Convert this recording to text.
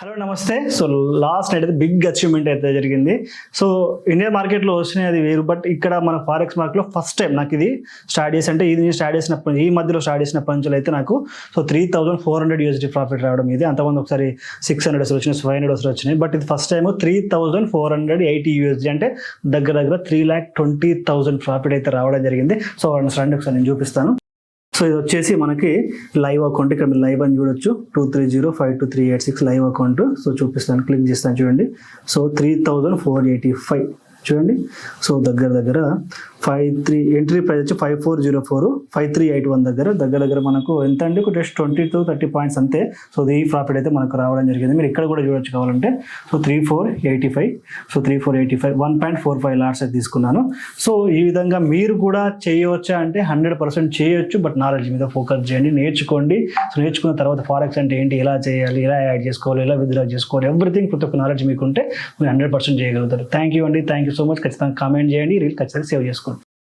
Hello నమస్తే. So last night అయితే big achievement అయితే జరిగింది. సో ఇండియన్ మార్కెట్లో వచ్చినాయి అది వేరు, బట్ ఇక్కడ మన ఫారెక్స్ మార్కెట్లో ఫస్ట్ టైం నాకు ఇది స్టార్ట్ చేసి, అంటే ఇది స్టార్ట్ చేసినప్పటి ఈ మధ్యలో స్టార్ట్ చేసినప్పటి నుంచి అయితే నాకు సో $3,400 ప్రాఫిట్ రావడం. ఇది అంతమంది ఒకసారి 600 అసలు వచ్చినాయి, 500 అసలు వచ్చినాయి, బట్ ఇది ఫస్ట్ టైం $3,480 అంటే దగ్గర దగ్గర 3,20,000 ప్రాఫిట్ అయితే రావడం జరిగింది. సో రండి ఒకసారి నేను చూపిస్తాను. సో ఇది వచ్చేసి మనకి లైవ్ అకౌంట్. ఇక్కడ మీరు లైవ్ అని చూడొచ్చు, 2305238 లైవ్ అకౌంట్. సో చూపిస్తాను, క్లిక్ చేస్తాను చూడండి. సో 3,485 చూడండి. సో దగ్గర 53 ఎంట్రీ ప్రైస్ వచ్చి 5404, 5381 దగ్గర మనకు ఎంత అండి, ఒక జస్ట్ 20 to 30 పాయింట్స్ అంతే. సో ఈ ప్రాఫిట్ అయితే మనకు రావడం జరిగింది. మీరు ఇక్కడ కూడా చూడొచ్చు కావాలంటే. సో 3,485 1.45 లాట్స్ అయితే తీసుకున్నాను. సో ఈ విధంగా మీరు కూడా చేయవచ్చా అంటే 100% చేయొచ్చు, బట్ నాలెడ్జ్ మీద ఫోకస్ చేయండి, నేర్చుకోండి. సో నేర్చుకున్న తర్వాత ఫారెక్స్ అంటే ఏంటి, ఎలా చేయాలి, ఎలా యాడ్ చేసుకోవాలి, ఎలా విత్డ్రా చేసుకోవాలి, ఎవ్రీథింగ్ ప్రతి ఒక్క నాలెడ్జ్ మీకు ఉంటే మీరు 100% చేయగలుగుతారు. థ్యాంక్ యూ అండి, థ్యాంక్ యూ సో మచ్. ఖచ్చితంగా కామెంట్ చేయండి, రీల్ ఖచ్చితంగా సేవ్ చేసుకోండి.